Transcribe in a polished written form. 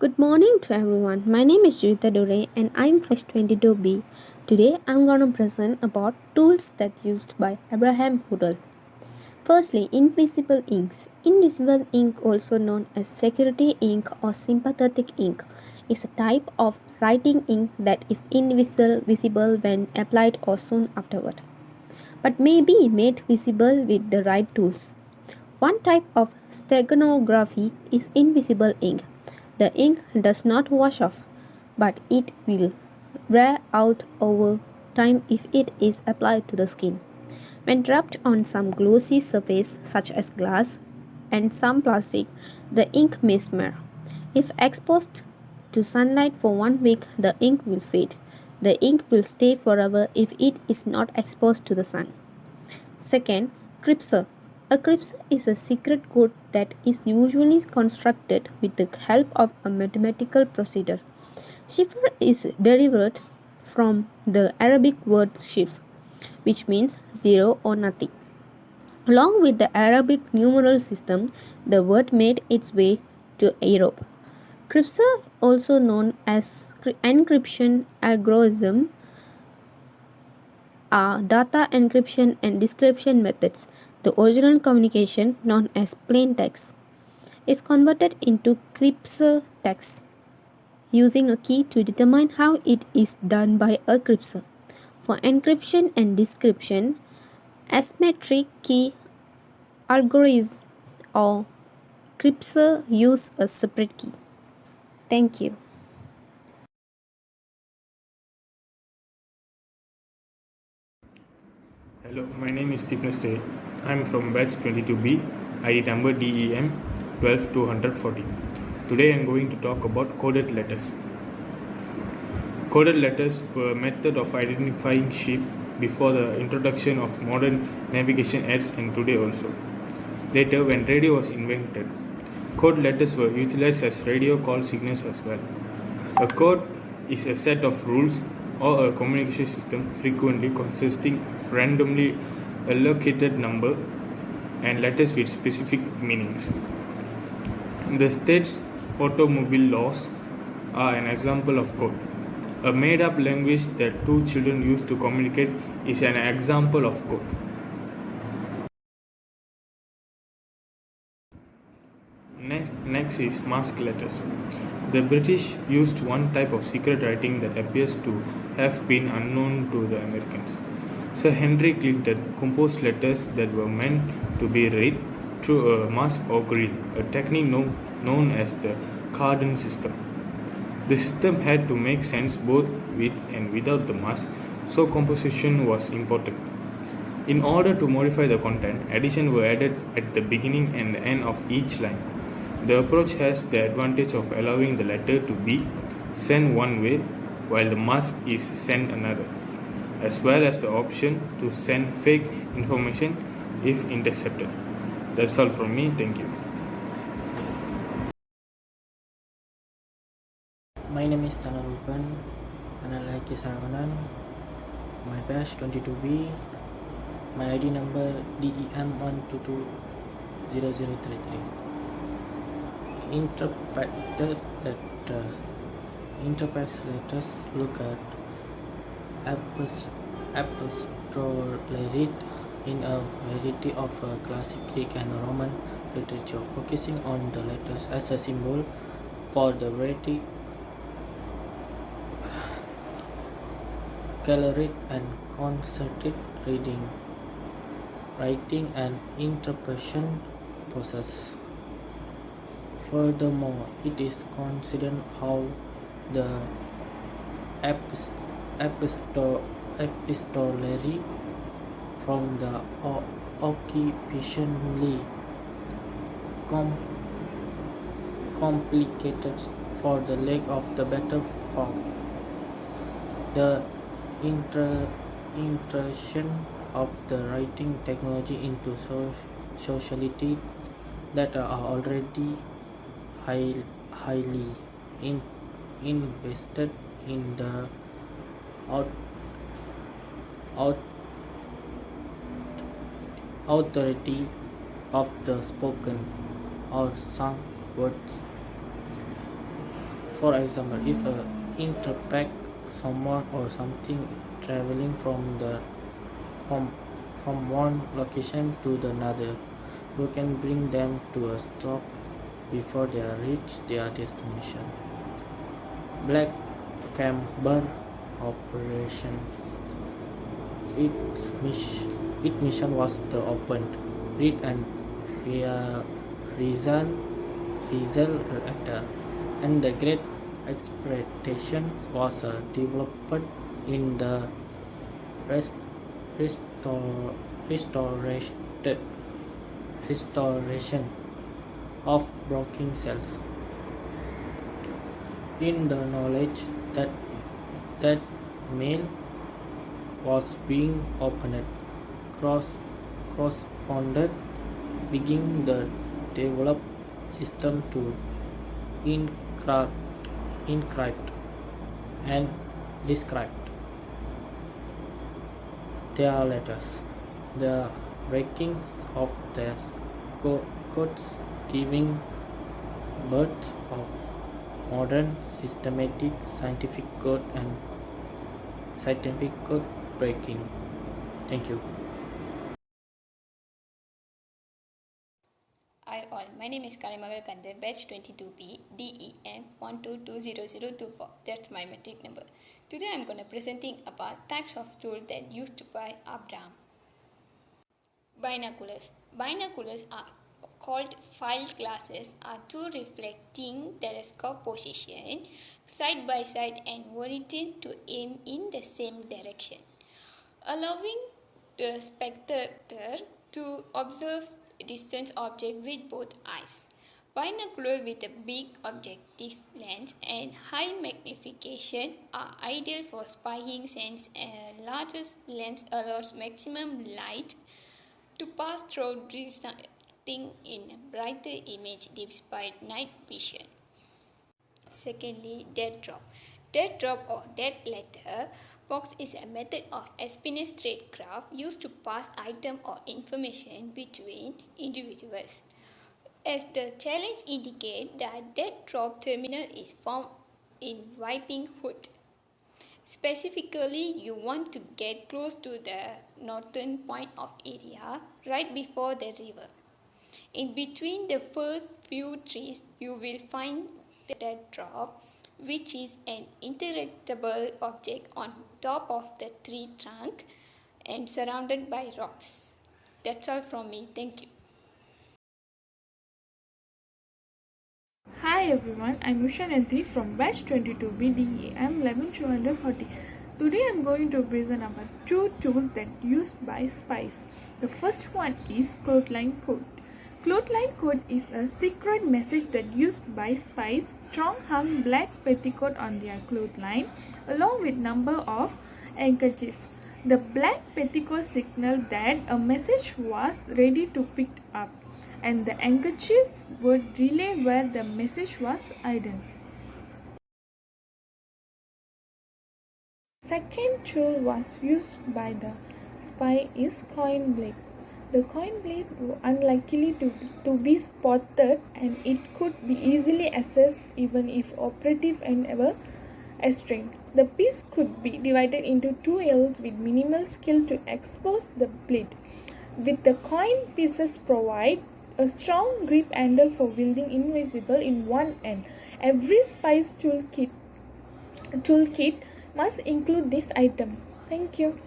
Good morning to everyone. My name is Juditha Dore and I'm Fresh 22B. Today I'm going to present about tools that used by Abraham Woodhull. Firstly, invisible inks. Invisible ink, also known as security ink or sympathetic ink, is a type of writing ink that is invisible when applied or soon afterward, but may be made visible with the right tools. One type of steganography is invisible ink. The ink does not wash off, but it will wear out over time if it is applied to the skin. When rubbed on some glossy surface such as glass and some plastic, the ink may smear. If exposed to sunlight for 1 week, the ink will fade. The ink will stay forever if it is not exposed to the sun. Second, crypser. A crypser is a secret code that is usually constructed with the help of a mathematical procedure. Cipher is derived from the Arabic word shif, which means zero or nothing. Along with the Arabic numeral system, the word made its way to Europe. Crypser, also known as encryption algorithm, are data encryption and decryption methods. The original communication, known as plain text, is converted into crypser text using a key to determine how it is done by a crypser. For encryption and decryption, asymmetric key algorithms or crypser use a separate key. Thank you. Hello, my name is Stephen Stay. I'm from batch 22B, ID number DEM 12240. Today I'm going to talk about coded letters. Coded letters were a method of identifying sheep before the introduction of modern navigation aids and today also. Later, when radio was invented, code letters were utilized as radio call signals as well. A code is a set of rules or a communication system frequently consisting of randomly allocated number and letters with specific meanings. The state's automobile laws are an example of code. A made-up language that two children use to communicate is an example of code. Next is mask letters. The British used one type of secret writing that appears to have been unknown to the Americans. Sir Henry Clinton composed letters that were meant to be read through a mask or grill, a technique known as the Cardan system. The system had to make sense both with and without the mask, so composition was important. In order to modify the content, additions were added at the beginning and end of each line. The approach has the advantage of allowing the letter to be sent one way while the mask is sent another, as well as the option to send fake information if intercepted. That's all from me. Thank you. My name is Tanah Rupan and I like Saravanan. My batch 22B. My ID number DEM 1220033. Interpreted letters. Interpreted letters look at epistolary in a variety of classic Greek and Roman literature, focusing on the letters as a symbol for the variety, caloric and concerted reading, writing and interpretation process. Furthermore, it is considered how the epistolary from the occupationally complicated for the lack of the better form. The intrusion of the writing technology into society that are already highly invested in the authority of the spoken or sung words. For example, if a interpret someone or something traveling from from one location to another, you can bring them to a stop before they reach their destination. Black Camber operation. Its mission was to open, read and result letter, and the great expectation was developed in the rest, restoration, restoration of broken cells. In the knowledge that that mail was being opened, corresponded begin the developed system to encrypt and decrypt their letters. The breakings of the codes giving birth of modern systematic scientific code and scientific code breaking. Thank you. Hi all, my name is Kalimagal Kandar, batch 22B, DEM 1220024. That's my metric number. Today I'm going to presenting about types of tools that used by Abraham. Binoculars. Binoculars are called field glasses are two reflecting telescope position side by side and oriented to aim in the same direction, allowing the spectator to observe distant object with both eyes. Binocular with a big objective lens and high magnification are ideal for spying since a larger lens allows maximum light to pass through, resulting in a brighter image despite night vision. Secondly, dead drop. Dead drop or dead letter box is a method of espionage tradecraft used to pass item or information between individuals. As the challenge indicates, the dead drop terminal is found in wiping hood. Specifically, you want to get close to the northern point of area right before the river. In between the first few trees, you will find the dead drop, which is an interactable object on top of the tree trunk and surrounded by rocks. That's all from me. Thank you. Hi everyone, I'm Ushanati from batch 22B DEM 11240. Today I'm going to present about two tools that used by spies. The first one is clothesline code. Clothesline code is a secret message that used by spies strong hung black petticoat on their clothesline along with number of handkerchief. The black petticoat signaled that a message was ready to pick up, and the handkerchief would relay where the message was hidden. Second tool was used by the spy is coin blade. The coin blade was unlikely to be spotted and it could be easily accessed even if operative and ever restrained. The piece could be divided into two ends with minimal skill to expose the blade. With the coin pieces provide a strong grip handle for wielding invisible in one end. Every spy's toolkit must include this item. Thank you.